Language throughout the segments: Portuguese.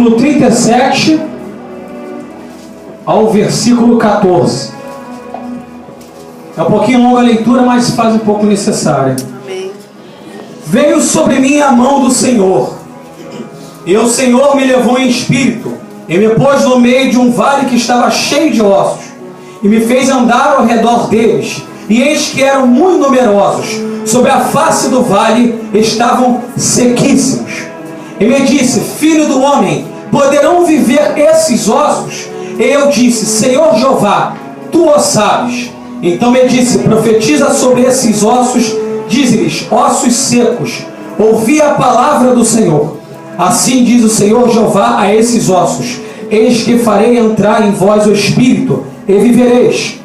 versículo 37 ao versículo 14. É um pouquinho longa a leitura, mas faz um pouco necessária. Amém. Veio sobre mim a mão do Senhor, e o Senhor me levou em espírito, e me pôs no meio de um vale que estava cheio de ossos, e me fez andar ao redor deles, e eis que eram muito numerosos, sobre a face do vale estavam sequíssimos. E me disse: filho do homem, poderão viver esses ossos? E eu disse: Senhor Jeová, tu o sabes. Então me disse: profetiza sobre esses ossos, dize-lhes: ossos secos, ouvi a palavra do Senhor. Assim diz o Senhor Jeová a esses ossos: eis que farei entrar em vós o espírito, e vivereis.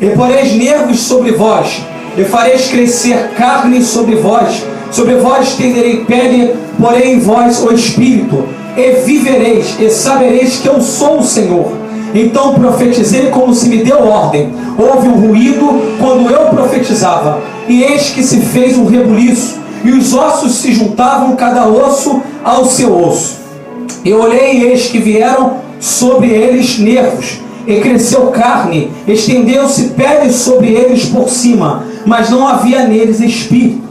E poreis nervos sobre vós, e fareis crescer carne sobre vós tenderei pele, porém em vós o espírito, e vivereis, e sabereis que eu sou o Senhor. Então profetizei como se me deu ordem. Houve um ruído quando eu profetizava, e eis que se fez um rebuliço, e os ossos se juntavam, cada osso ao seu osso. Eu olhei, e eis que vieram sobre eles nervos, e cresceu carne, estendeu-se pele sobre eles por cima, mas não havia neles espírito.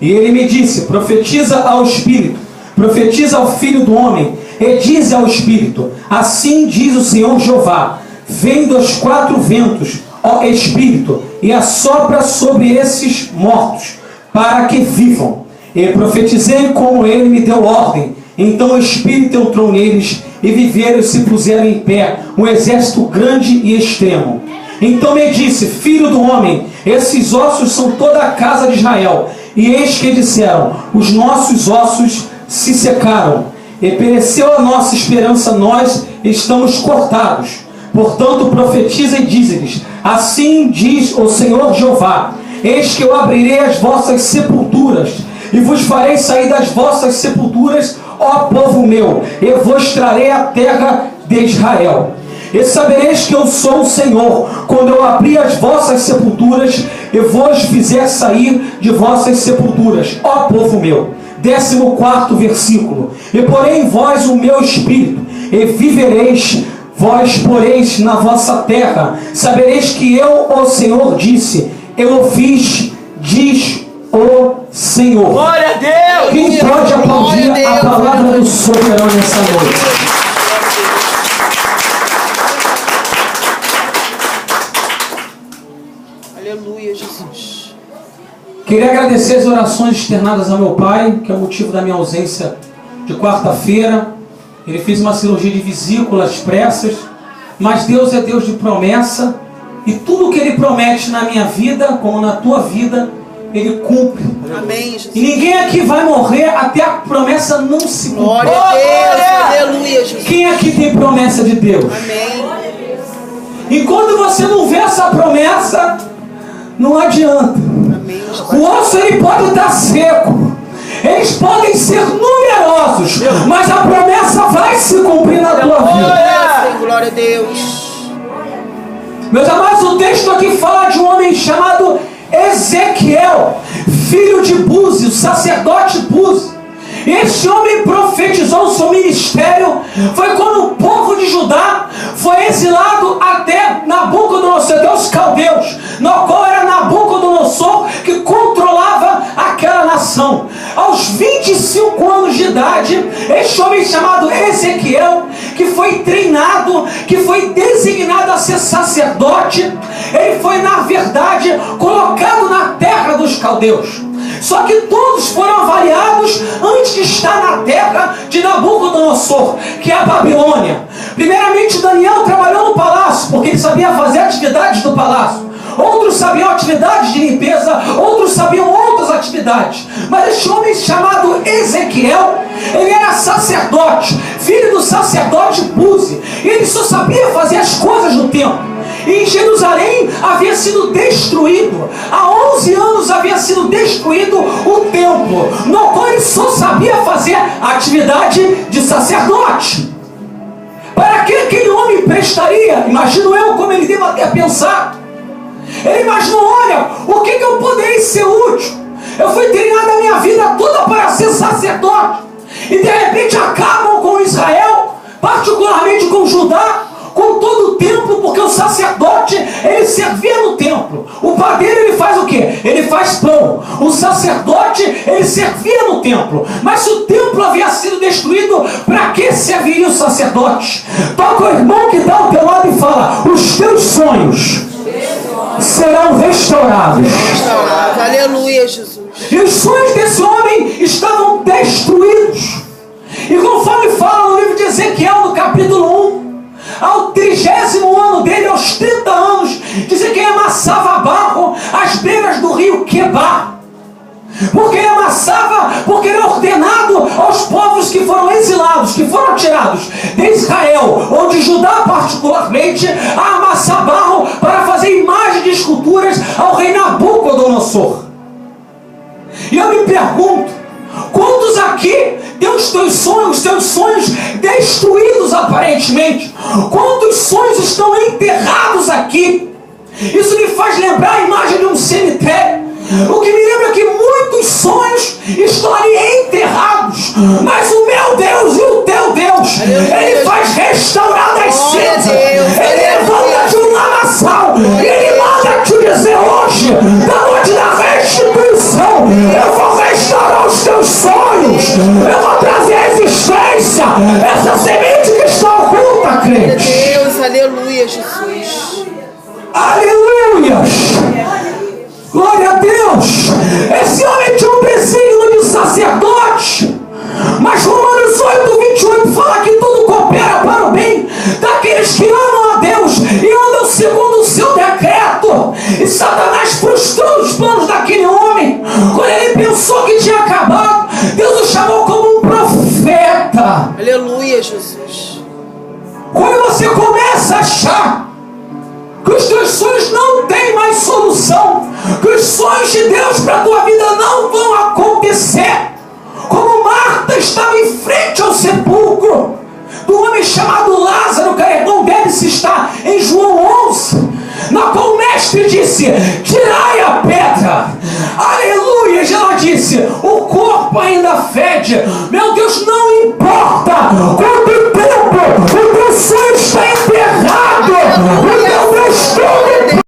E ele me disse: profetiza ao espírito, profetiza ao filho do homem, e diz ao espírito: assim diz o Senhor Jeová, vem dos quatro ventos, ó espírito, e assopra sobre esses mortos, para que vivam. E profetizei como ele me deu ordem. Então o espírito entrou neles, e viveram e se puseram em pé, um exército grande e extremo. Então me disse: filho do homem, esses ossos são toda a casa de Israel. E eis que disseram: os nossos ossos se secaram, e pereceu a nossa esperança, nós estamos cortados. Portanto profetiza e dize-lhes: assim diz o Senhor Jeová, eis que eu abrirei as vossas sepulturas, e vos farei sair das vossas sepulturas, ó povo meu, e vos trarei a terra de Israel. E sabereis que eu sou o Senhor, quando eu abrir as vossas sepulturas, e vos fizer sair de vossas sepulturas, ó povo meu. 14º versículo. E porém em vós o meu espírito, e vivereis, vós poreis na vossa terra. Sabereis que eu, o Senhor, disse, eu o fiz, diz o Senhor. Glória a Deus! Quem pode aplaudir a palavra do soberano nessa noite? Aleluia, Jesus. Queria agradecer as orações externadas ao meu pai, que é o motivo da minha ausência de quarta-feira. Ele fez uma cirurgia de vesícula às pressas, mas Deus é Deus de promessa, e tudo que Ele promete na minha vida, como na tua vida, Ele cumpre. Amém, Jesus. E ninguém aqui vai morrer até a promessa não se cumprir. Glória a Deus, aleluia, Jesus. Quem aqui tem promessa de Deus? Amém. Enquanto você não vê essa promessa, não adianta. Amém, Jesus. O osso ele pode estar seco, eles podem ser numerosos, mas a promessa vai se cumprir na tua vida. Glória a Deus. Meus amados, o texto aqui fala de um homem chamado Ezequiel, filho de Buzi, o sacerdote Buzi. Este homem profetizou o seu ministério. Foi quando o povo de Judá foi exilado até Nabucodonosor, até os caldeus, no qual era Nabucodonosor que controlava aquela nação. Aos 25 anos de idade, este homem chamado Ezequiel, que foi treinado, que foi designado a ser sacerdote, ele foi na verdade colocado na terra dos caldeus. Só que todos foram avaliados antes de estar na terra de Nabucodonosor, que é a Babilônia. Primeiramente Daniel trabalhou no palácio, porque ele sabia fazer atividades do palácio. Outros sabiam atividades de limpeza, outros sabiam outras atividades. Mas este homem chamado Ezequiel, ele era sacerdote, filho do sacerdote Buzi. E ele só sabia fazer as coisas do templo. E em Jerusalém havia sido destruído, há 11 anos havia sido destruído o templo, no qual ele só sabia fazer a atividade de sacerdote. Para que aquele homem prestaria? Imagino eu como ele deve ter pensado. Ele imaginou: olha, o que eu poderei ser útil? Eu fui treinado a minha vida toda para ser sacerdote, e de repente acabam com Israel, Judá com todo o templo, porque o sacerdote, ele servia no templo. O padeiro, ele faz o quê? Ele faz pão. O sacerdote, ele servia no templo. Mas se o templo havia sido destruído, para que serviria o sacerdote? Toca o irmão que está ao teu lado e fala: os teus sonhos serão restaurados. Aleluia, Jesus. E os sonhos desse homem estavam destruídos. E conforme fala no livro de Ezequiel, no capítulo 1, ao 30º ano dele, aos 30 anos, diz que ele amassava barro às beiras do rio Quebar. Porque ele amassava, porque ele é ordenado aos povos que foram exilados, que foram tirados de Israel, ou de Judá particularmente, a amassar barro para fazer imagens de esculturas ao rei Nabucodonosor. E eu me pergunto, quantos aqui tem os teus sonhos destruídos aparentemente? Quantos sonhos estão enterrados aqui? Isso me faz lembrar a imagem de um cemitério. O que me lembra é que muitos sonhos estão ali enterrados, mas o meu Deus e o teu Deus, ele faz restaurar das cinzas. Ele levanta de um lamaçal e ele manda te dizer hoje, na noite da restituição: eu vou restaurar os teus sonhos, eu vou trazer à existência essa semente que está oculta, crente. Deus, aleluia, Jesus. Aleluia! Glória a Deus! Esse homem tinha um desígnio de sacerdote, mas Romanos 8:28 fala que tudo coopera para o bem daqueles que amam a Deus e andam segundo o seu decreto. E Satanás frustrou os planos daquele homem. Quando ele pensou que tinha acabado, Deus o chamou como um profeta. Aleluia, Jesus. Quando você começa a achar que os teus sonhos não têm mais solução, que os sonhos de Deus para a tua vida não vão acontecer, como Marta estava em frente ao sepulcro do homem chamado Lázaro, que o irmão dele se está em João 11, na qual o mestre disse: tirai a pedra. Aleluia. E ela disse: o corpo ainda fede. Meu Deus, não importa quanto tempo